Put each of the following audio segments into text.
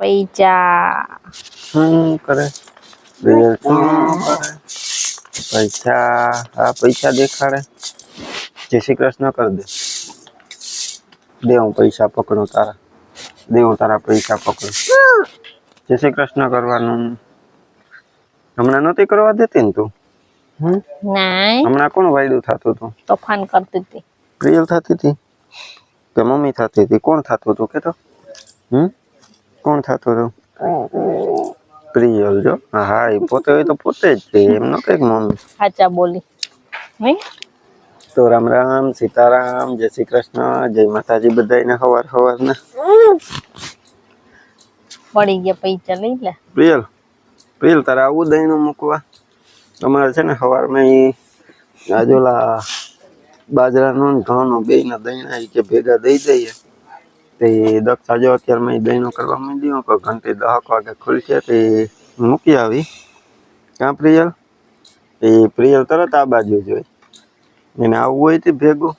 પૈસા કરે પ્રિયલ શું કરે? પૈસા હા પૈસા દેખાડે. જય શ્રી કૃષ્ણ કર દે. દે હું પૈસા પકડું તારા. દે હું તારા પૈસા પકડું. જય શ્રી કૃષ્ણ કરવાનું. હમણાં નહોતી કરવા દેતી ને તું? નાઈ હમણાં કોણ વાયડું થતું હતું? તોફાન કરતી હતી. પ્રિયલ થતી હતી કે મમ્મી થતી હતી? કોણ થતું હતું કે તો? કોણ થતું હતું? પ્રિયલ જો હા એ પોતે હોય તો પોતે જ છે એમ ન કઈક મમ્મી. સાચા બોલી નહીં. તો રામ રામ સીતારામ જય શ્રી કૃષ્ણ જય માતાજી બધાને હવાર હવારના. પડી ગયા પૈસા લઈ લે. પ્રિયલ તારે આવું દહીણું મૂકવા? તમારે છે ને સવારમાં આજોલા બાજરાનું ઘઉંનું બેયના દહીણા કે ભેગા દઈ દઈએ તે દક્ષા જો અત્યારમાં દહીણું કરવા માંડ્યું કે ઘંટી 10 વાગે ખુલશે તે મૂકી આવી. ક્યાં પ્રિયલ? એ પ્રિયલ તરત આ બાજુ જોઈ એને આવવું હોય તે ભેગું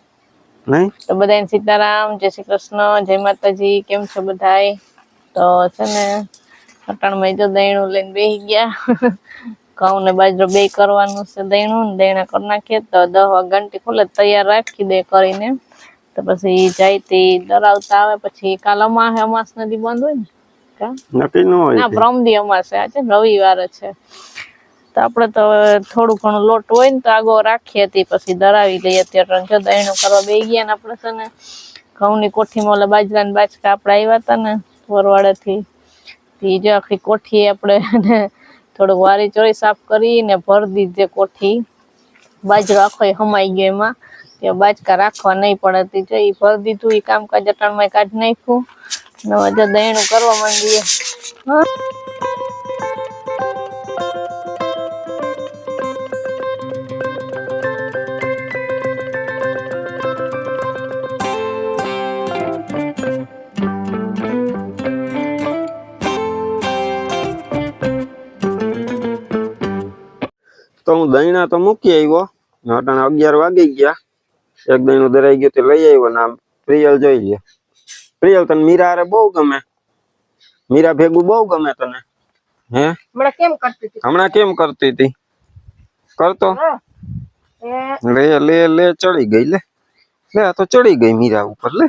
નહીં. તો બધાને સીતારામ જય શ્રી કૃષ્ણ જય માતાજી. કેમ છો બધાય? તો છે ને અટાણમાં જો દહીણું લઈને બેસી ગયા. ઘઉં ને બાજરો બે કરવાનું છે દહીણું ને દહીણા કરી નાખીએ તો 10 વાગે ઘંટી ખુલે તૈયાર રાખી દે કરીને. તો પછી જાય તે દરાવતા આવે પછી કાલ અમાસ નદી બંધ હોય ને નક્કી ન હોય ના બ્રહ્મદી અમાસ છે રવિવાર છે. તો આપડે તો થોડું ઘણું લોટ હોય ને તો આગો રાખીએ હતી પછી દરાવી લઈએ. અત્યારે જો દહીણું કરવા બે ગયા ને આપડે છે ને ઘઉંની કોઠીમાં ઓલા બાજરા ને બાજકા આપડે આવ્યા હતા ને વરવાડેથી જો આખી કોઠી આપણે થોડુંક વારી ચોરી સાફ કરીને ભરી દીધે કોઠી. બાજરો આખો હમાઈ ગયો એમાં કે બાજકા રાખવા નહીં પડે. જો એ ભરી દીધું એ કામકાજ અટાણમાં કાઢી નાખ્યું. જો દહીણું કરવા માંડીએ. તો હું દહીણા તો મૂકી આવ્યો. અટાણે 11 વાગી ગયા. એક દહીણું દરાઈ ગયું તે લઈ આવ્યો ને આમ પ્રિયલ જોઈ લે. પ્રિયલ તને મીરા હારે બહુ ગમે? મીરા ભેગું બહુ ગમે તને? હે હમણાં કેમ કરતી હતી? કરતો લે ચડી ગઈ લે આ તો ચડી ગઈ મીરા ઉપર લે.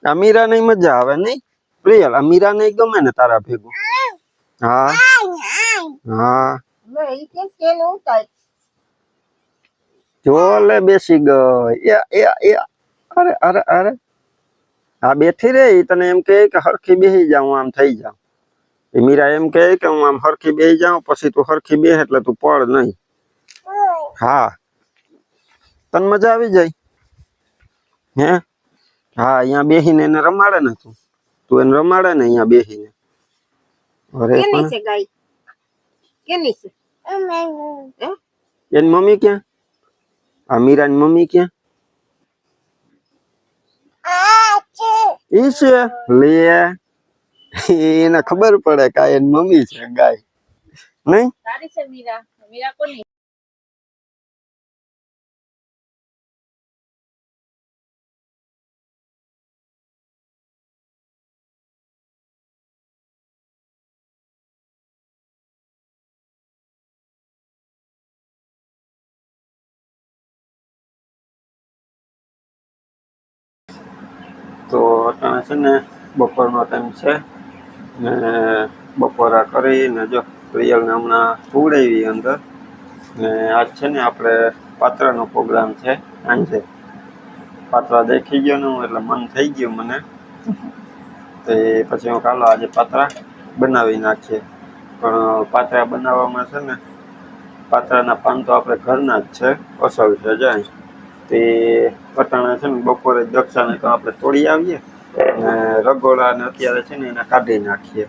આ મીરા ની મજા આવે નહીં પ્રિયલ? આ મીરા ને ગમે ને તારા ભેગું? હા હા જો લે બેસી ગઈ. અરે અરે અરે આ બેઠી રે તને એમ કે હરખી બેસી જાઉં આમ થઈ જાઉં. મીરા એમ કે હું આમ હરખી બેસી જાઉં પછી તું હરખી બેસ એટલે તું પડ નહીં. હા તને મજા આવી જાય હે? હા અહીંયા બેસીને એને રમાડે ને તું એને રમાડે ને અહીંયા બેસીને. અરે એની મમ્મી ક્યાં? આ મીરાની મમ્મી ક્યાં? ઈ છે લે એને ખબર પડે કે એની મમ્મી છે ગાય નહીં. સારી છે મીરા. મીરા કોની? તો અટાણે છે ને બપોરનો ટાઈમ છે ને બપોરા કરીને જો પ્રિયલને હમણાં સુવડાવી અંદર ને આજ છે ને આપણે પાત્રાનો પ્રોગ્રામ છે સાંજે. પાત્રા દેખી ગયો ને હું એટલે મન થઈ ગયું મને તે પછી હું કાલો આજે પાત્રા બનાવી નાખીએ. પણ પાત્રા બનાવવામાં છે ને પાત્રાના પાન તો આપણે ઘરના જ છે અસલ છે જાય તે અટાણે છે ને બપોરે દક્ષાને તો આપણે તોડી આવીએ ને રગોળા ને અત્યારે છે ને એને કાઢી નાખીએ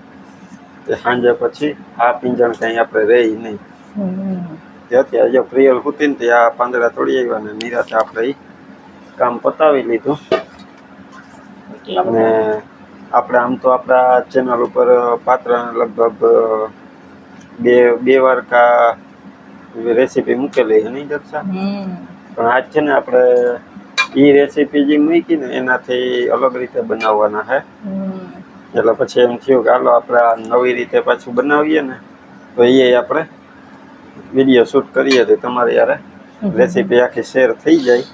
તે સાંજે પછી આ પિંજણ કઈ આપણે રહી નહીં. તે અત્યારે જો પ્રિયલ હુતી ને તે આ પાંદડા તોડી આવ્યા ને નિરાતે આપણે એ કામ પતાવી લીધું. ને આપણે આમ તો આપણા ચેનલ ઉપર પાત્રાને લગભગ બે વાર કા રેસીપી મૂકેલી છે નહીં દક્ષા? પણ આજ છે ને આપણે ઈ રેસીપી જે મૂકી ને એનાથી અલગ રીતે બનાવવાના છે એટલે પછી એમ થયું કે હાલો આપણે આ નવી રીતે પાછું બનાવીએ ને તો એ આપણે વિડીયો શૂટ કરીએ તો તમારી યારે રેસીપી આખી શેર થઈ જાય.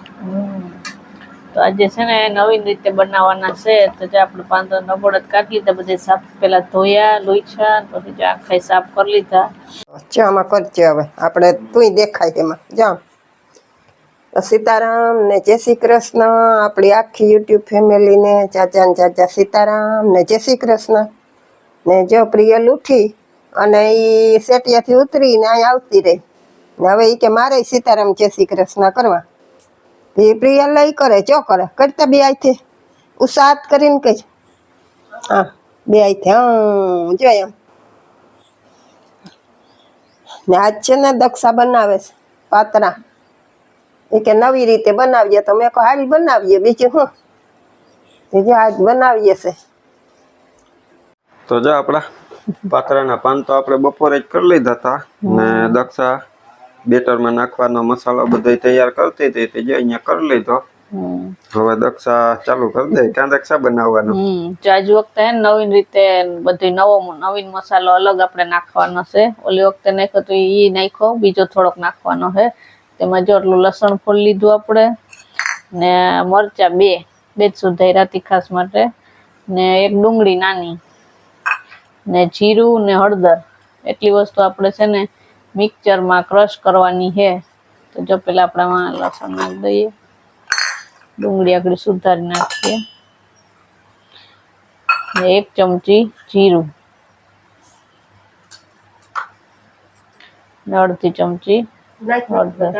તો આજે છે ને નવીન રીતે બનાવવાના છે. તો જે આપણે પાંદરના બળદ કાઢી લીધા, બધે સાફ પેલા ધોયા લોહીછા, પછી જે આખા સાફ કરી લીધા. આમાં કરજે હવે આપણે તુંય દેખાય એમાં જામ. સીતારામ ને જય શ્રી કૃષ્ણ આપણી આખી યુટ્યુબ ફેમિલીને ચાચા ને ચાચા સીતારામ ને જય શ્રી કૃષ્ણ. ને જો પ્રિયલ ઉઠી અને એ સેટિયાથી ઉતરીને અહીં આવતી રહી ને હવે એ કે મારે સીતારામ જય શ્રી કૃષ્ણ કરવા. એ પ્રિયલ લઈ કરે ચો કરે કરતા બે આઈથી ઉસાત કરીને કઈ હા બે આઈથી હા જો એમ. ને આજ છે ને દક્ષા બનાવે છે પાતરા. એ કે નવી રીતે બનાવીએ તો મેં કહો હારી બનાવીએ બીજું શું. બીજું આજ બનાવીએ છે. તો જો આપણા પાતરાના પાન તો આપણે બપોરે જ કરી લીધા હતા ને દક્ષા બેટરમાં નાખવાનો મસાલો બધો તૈયાર કરતી હતી તે જો અહીંયા કરી લીધો. હવે દક્ષા ચાલુ કરી દે. ક્યાં દક્ષા બનાવવાનો? આજ વખતે નવીન રીતે બધું નવીન મસાલો અલગ આપણે નાખવાનો છે. ઓલી વખતે નાખ્યો તો એ નાખ્યો, બીજો થોડોક નાખવાનો છે. તેમાં જો એટલું લસણ ફોલી લીધું આપણે ને મરચા બે જ સુધાર્યા તીખાસ માટે ને એક ડુંગળી નાની ને જીરું ને હળદર એટલી વસ્તુ આપણે છે ને મિક્સરમાં ક્રશ કરવાની છે. તો જો પેલા આપણે લસણ નાખી દઈએ, ડુંગળી આગળ સુધારી નાખીએ ને 1 ચમચી જીરું ને 1/2 ચમચી હળદર.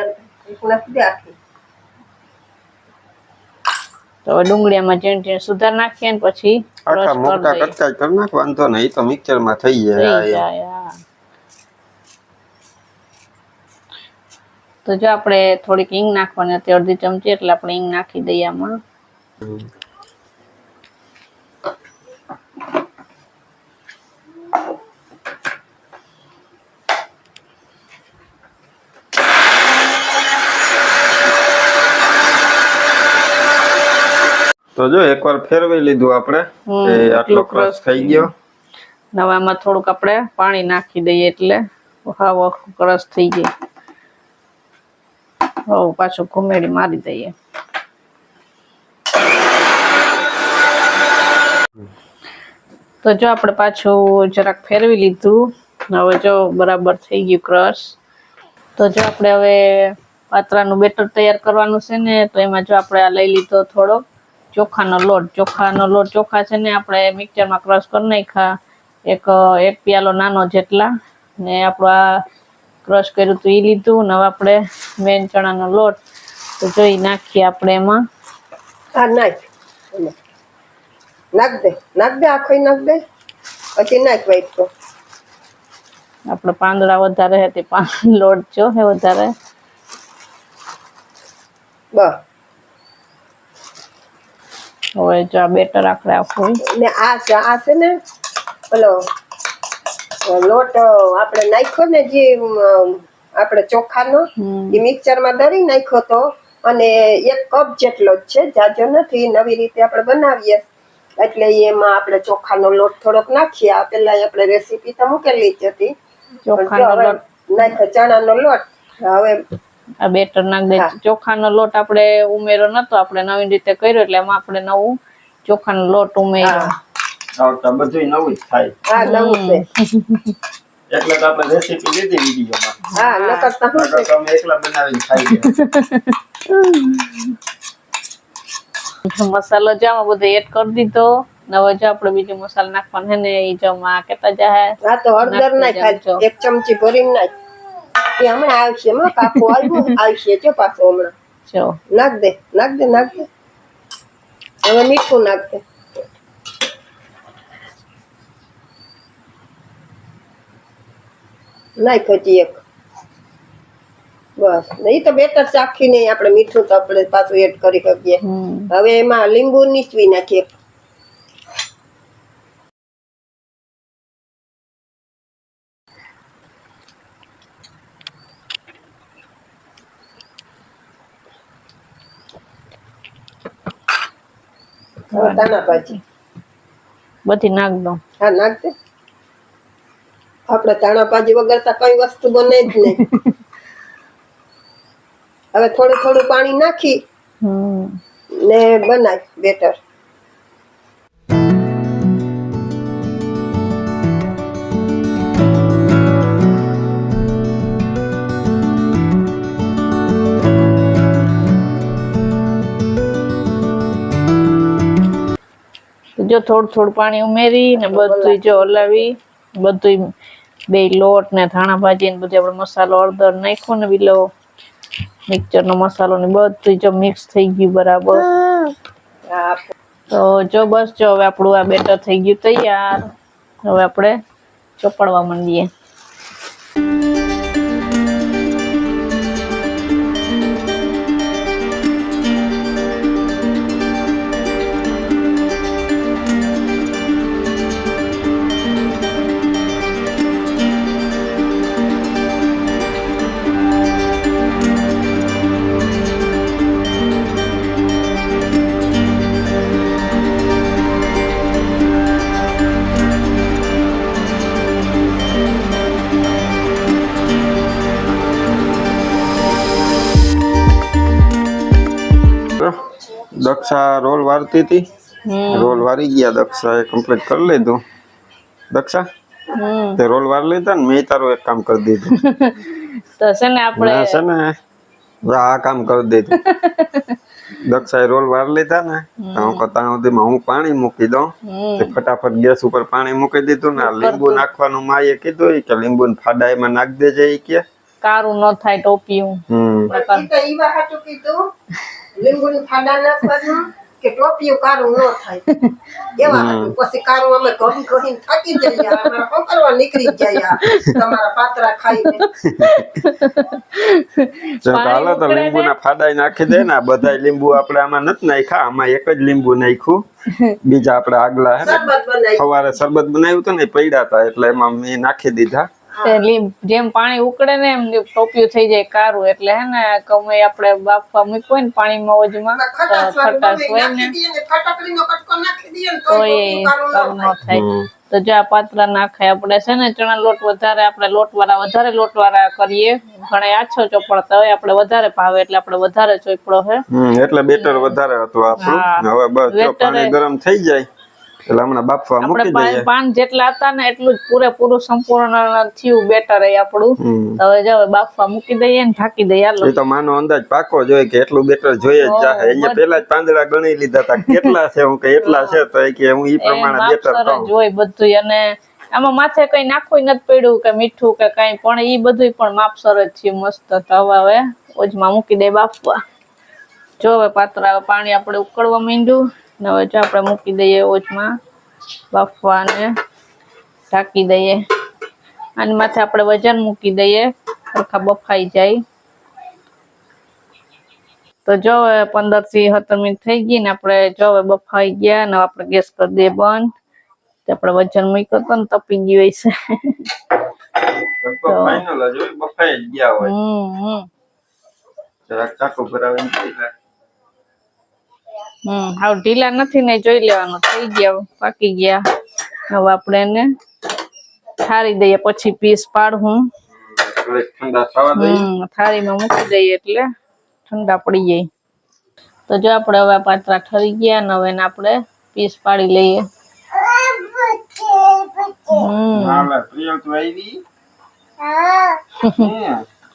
તો ડુંગળીમાં ઝીણ સુધાર નાખીએ ને પછી આખા મોટા કટકા કરી નાખ, વાંધો નહીં, તો મિક્સરમાં થઈ જાય. તો જો આપણે થોડીક હિંગ નાખવાની હતી 1/2 ચમચી, એટલે આપણે હિંગ નાખી દઈએ આમાં. તો જો એકવાર ફેરવી લીધું આપણે કે આટલો ક્રશ થઈ ગયો. નવામાં થોડુંક આપણે પાણી નાખી દઈએ એટલે હાવ ક્રશ થઈ જાય. હવે પાછું ઘુમેડી મારી દઈએ. તો જો આપણે પાછું જરાક ફેરવી લીધું. હવે જો બરાબર થઈ ગયું ક્રશ. તો જો આપણે હવે પાતરાનું બેટર તૈયાર કરવાનું છે ને, તો એમાં જો આપણે આ લઈ લીધો થોડોક ચોખાનો લોટ. ચોખા છે ને આપણે મિક્સરમાં ક્રશ કરી નાખ્યા એક પ્યાલો નાનો જેટલા ને આપણું આ ક્રશ કર્યું તો એ લીધું. ને હવે આપણે મેન ચણાનો લોટ તો જોઈ નાખીએ આપણે એમાં. નાખ દે આખો નાખ દે પછી નાખ વાઈટ તો આપણે પાંદડા વધારે હતી, લોટ જો હે વધારે બસ. હવે જો આ બેટર આપણે આખું ને આ છે ને પેલો લોટ આપણે નાખ્યો ને જે આપણે ચોખાનો એ મિક્સરમાં દળી નાખ્યો તો, અને 1 કપ જેટલો જ છે, જાજો નથી. નવી રીતે આપણે બનાવીએ એટલે એમાં આપણે ચોખાનો લોટ થોડોક નાખીએ. આ પેલા આપણે રેસીપી તો મૂકેલી જ હતી. નાખ્યો ચણાનો લોટ. હવે આ બેટર નાખ દે. ચોખાનો લોટ આપણે ઉમેરો નતો, આપણે નવી રીતે કર્યો એટલે એમાં આપણે નવું ચોખાનો લોટ ઉમેર્યો. આવતા બધું નવું જ થાય. હા નવું છે એટલે તો આપણે રેસીપી લીધી વિડીયોમાં. હા નકર તમે એકલા બનાવીને ખાઈ ગયા. મસાલો જો આમાં બધો એડ કરી દીધો. હવે જો આપણે બીજો મસાલો નાખવાનો છે ને એ જો માં કેતા જાહે. હા તો હળદર નાખ 1 ચમચી ભરીને નાખ. એ હમણાં આવશે માં કાકો આવશે જો પાછો હમણાં. જો નાખ દે. હવે મીઠું નાખ દે. નાખ હજી 1. બસ નહીં તો બેટર ચાખી નહીં આપણે મીઠું તો આપણે પાછું એડ કરી શકીએ. હવે એમાં લીંબુ નીચવી નાખીએ. ધાણા ભાજી બધી નાખ દઉં. હા નાખ દે. આપણે ધાણા ભાજી વગર તો કઈ વસ્તુ બને જ નહીં. હવે થોડું થોડું પાણી નાખી ને બનાય બેટર. જો થોડું થોડું પાણી ઉમેરી ને બધું જો હલાવી, બધું બે લોટ ને ધાણા ભાજી ને બધું આપણે મસાલો હળદર નાખ્યો ને બીલો મિક્સચર નો મસાલો ને બધું જો મિક્સ થઈ ગયું બરાબર. તો જો બસ જો હવે આપણું આ બેટર થઈ ગયું તૈયાર. હવે આપણે ચોપડવા માંડીએ. દક્ષા રોલ વારતી હતી, રોલ વારી ગયા. દક્ષા એ કમ્પ્લીટ કરી લીધું. દક્ષા તે રોલ વાર લીધા ને મેં તારું એક કામ કરી દીધું. તો છે ને આપણે છે ને આ કામ કરી દીધું. દક્ષાએ રોલ વાર લીધા ને ત્યાં સુધીમાં હું પાણી મૂકી દઉં. ફટાફટ ગેસ ઉપર પાણી મૂકી દીધું ને લીંબુ નાખવાનું માએ કીધું કે લીંબુ ફાડા એમાં નાખ દેજે કે કારું ન થાય ટોપિયું. લીંબુની ફાડા નાખવાનું કે ટોપિયું કારું ન થાય એવા હતું. પછી કારું અમે ઘણી ઘણી થાકી જઈએ. અમારા પકડવા નીકળી જાય તમારા પાતરા ખાઈને. ચાલો તો લીંબુના ફાડા નાખી દે ને. બધા લીંબુ આપણે આમાં નથી નાખ્યા, આમાં એક જ લીંબુ નાખ્યું. બીજા આપણે આગલા હે સવારે શરબત બનાવ્યું હતું ને પડ્યા હતા એટલે એમાં મેં નાખી દીધા. જેમ પાણી ઉકળે ને એમ ટોપિયું થઈ જાય કારું. એટલે હે ને ગમે આપણે બાફવા મૂકવું ને પાણીમાં ઓજમાં ખટાશ હોય ને તો એ કારું ન થાય. તો જો આ પાતરા નાખાય આપણે છે ને ચણા લોટ વધારે આપણે વધારે લોટવાળા કરીએ. ઘણા આછો ચોપડતા હોય આપણે વધારે ભાવે એટલે આપણે વધારે ચોપડો હે એટલે બેટર વધારે હતું આપણું. હવે બસ જો પાણી ગરમ થઈ જાય એટલે હમણાં બાફવા મૂકી દઈએ. પાન જેટલા હતા ને એટલું જ પૂરેપૂરું સંપૂર્ણ થયું બેટર આપણું. હવે જો બાફવા મૂકી દઈએ ને ઢાંકી દઈએ. હાલો એ તો માનો અંદાજ પાકો જોઈએ કે એટલું બેટર જોઈએ જ જાય. અહીંયા પેલા જ પાંદડા ગણી લીધા હતા કેટલા છે. હું કે એટલા છે તો કે હું ઈ પ્રમાણે બેટર કરું જોઈ બધું. અને આમાં માથે કઈ નાખવું નથી પડ્યું કે મીઠું કે કઈ, પણ ઈ બધું પણ માપસર જ છે મસ્ત. તો હવે ઓજમાં મૂકી દે બાફવા. જો હવે પાતરા પાણી આપણે ઉકળવા માંડ્યું ને હવે જો આપણે મૂકી દઈએ ઓજમાં બાફવા ને ઢાંકી દઈએ. આની માથે આપણે વજન મૂકી દઈએ સરખા બફાઈ જાય. તો જો 15 થી 17 મિનિટ થઈ ગઈ ને આપણે જો બફાઈ ગયા ને આપણે ગેસ કરી દઈએ બંધ. તો આપણે વજન મૂક્યો તો ને તપી ગયું હશે. તો ફાઇનલ જ હોય, બફાઈ જ ગયા હોય. જરાક ચાકુ ભરાવીને જોઈ લે. હાવ ઢીલા નથી ને જોઈ લેવાનું. થઈ ગયા પાકી ગયા. હવે આપણે એને ઠારી દઈએ પછી પીસ પાડું. ઠંડા થવા દઈએ. થાળીમાં મૂકી દઈએ એટલે ઠંડા પડી જાય. તો જો આપણે હવે પાતરા ઠરી ગયા ને હવે આપણે પીસ પાડી લઈએ. પ્રિયલ તો આવી.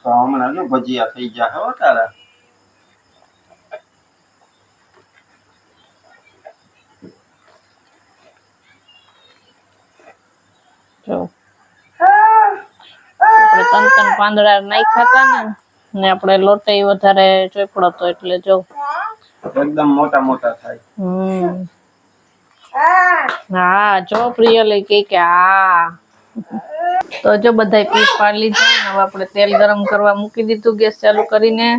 તો હમણાં જો ભજીયા થઈ ગયા હો તારા. જો આપણે 3 પાંદડા નાખ્યા હતા ને આપણે લોટ વધારે ચોપડો હતો એટલે જો એકદમ મોટા મોટા થાય. હા જો પ્રિયલ કે હા. તો જો બધા પીસ પાડી લીધા ને હવે આપણે તેલ ગરમ કરવા મૂકી દીધું ગેસ ચાલુ કરીને.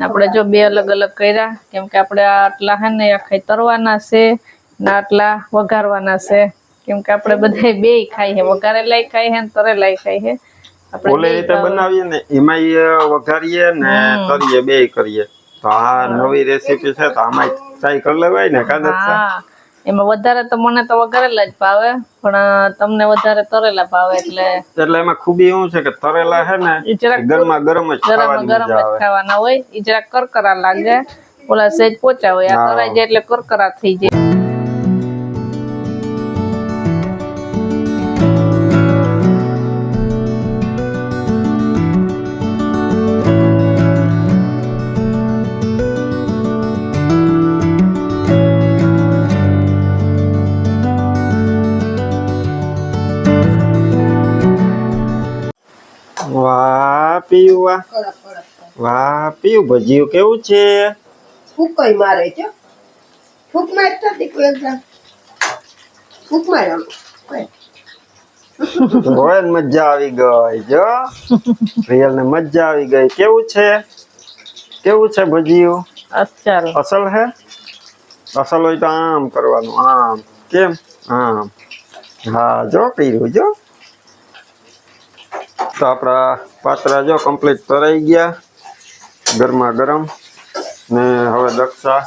આપણે જો બે અલગ અલગ કર્યા કેમ કે આપણે આટલા હે ને આખા તરવાના છે ને આટલા વઘારવાના છે. કેમ કે આપણે બધા બે ખાઈ હે, વઘારેલાય ખાઈ હે ને તરેલાય ખાઈ હે. આપણે ઓલે રીતે બનાવીએ ને એમાંય વઘારીએ ને તરીએ બે કરીએ. તો આ નવી રેસીપી છે તો આમાં ટ્રાય કરી લેવાય ને કાદા. હા એમાં વધારે તો મને તો વઘારેલા જ ભાવે, પણ તમને વધારે તરેલા ભાવે એટલે એમાં ખૂબી એવું છે કે તરેલા હે ને ઈ જરાક ગરમા ગરમ જ ખાવાની ગરમ મજા જ આવે. ખાવાના હોય. ઈ જરાક કરકરા લાગે, ઓલા સેજ પોચા હોય. આ હા. તરાઈ જાય એટલે કરકરા થઈ જાય. વાહ પીયું વાહ, કડક કડક વાહ પીયું ભજીયું કેવું છે? ફૂકઈ મારે છે. ફૂક મારતા દીકરો એકદમ ફૂક મારવાનું. રોયન મજા આવી ગઈ જો, રિયલ ને મજા આવી ગઈ. કેવું છે? કેવું છે ભજીયું? અસલ અસલ હે? અસલ હોય તો આમ કરવાનું, આમ. કેમ? આમ. હા જો પીરું જો. તો આપણા પાતરા જો કમ્પ્લીટ તરાઈ ગયા, ગરમા ગરમ. ને હવે દક્ષા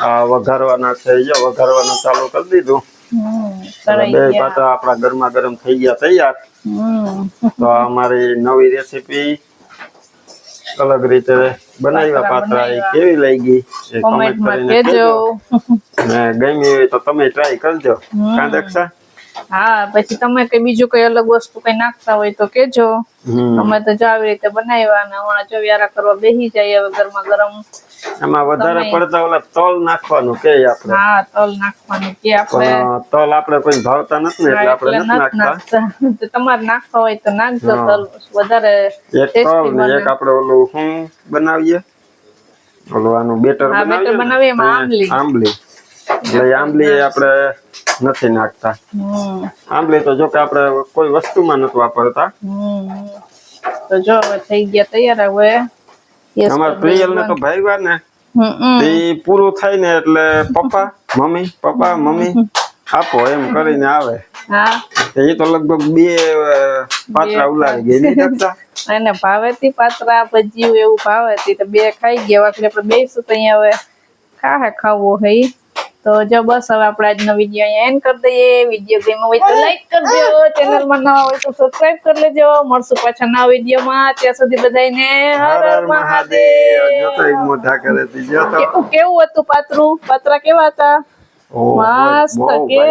આ વઘારવાના છે, વઘારવાનું ચાલુ કરી દીધું. તરાઈ બે ગયા. પાતરા આપણા ગરમા ગરમ થઈ ગયા તૈયાર. તો આ અમારી નવી રેસીપી અલગ રીતે બનાવ્યા પાતરા, એ કેવી લાગી એ કમેન્ટ કરીને કહેજો. ને ગમી હોય તો તમે ટ્રાય કરજો. કા દક્ષા? હા, પછી તમે કઈ બીજું કઈ અલગ વસ્તુ કઈ નાખતા હોય તો કેજો. અમે તો જો આવી રીતે બનાવ્યા, અને હમણાં જો વ્યારા કરવા બેસી જાય હવે ગરમા ગરમ. એમાં વધારે પડતા ઓલા તલ નાખવાનું કે આપણે. હા, તલ નાખવાનું કે આપણે. પણ તલ આપણે કોઈ ભાવતા નથી ને, એટલે આપણે નથી નાખતા. તમારે નાખવા હોય તો નાખજો તલ, વધારે એક તલ ને એક આપણે ઓલું શું બનાવીએ, ઓલું આનું બેટર બનાવીએ ને આંબલી. એટલે આંબલી આપણે નથી નાખતા. આંબલી તો જો કે આપણે કોઈ વસ્તુમાં નથી વાપરતા. તો જો હવે થઈ ગયા તૈયાર. હવે અમાર પ્રિયલ ને તો ભાઈવા ને તે પૂરું થાય ને એટલે પપ્પા મમ્મી આપો એમ કરીને આવે. હા, એ તો લગભગ 2 પાત્રા ઉલાડી ગઈ ની દક્ષા. એને ભાવેતી પાત્રા ભજીયું એવું ભાવેતી તો 2 ખાઈ ગયા. એટલે આપણે બેસું તો અહીંયા હવે ખાવું હોય. તો જો બસ હવે આપણે આજનો વિડીયો અહીંયા એન્ડ કરી દઈએ. વિડીયો ગમ્યો હોય તો લાઈક કરજો, ચેનલમાં નવા હોય તો સબસ્ક્રાઇબ કરી લેજો. મળશું પાછા નવા વિડીયોમાં. ત્યાં સુધી બધાને હર હર મહાદેવ. જો તો મોઢા કરે તી જો તો કેવું હતું પાત્રા કેવા હતા? મસ્ત કે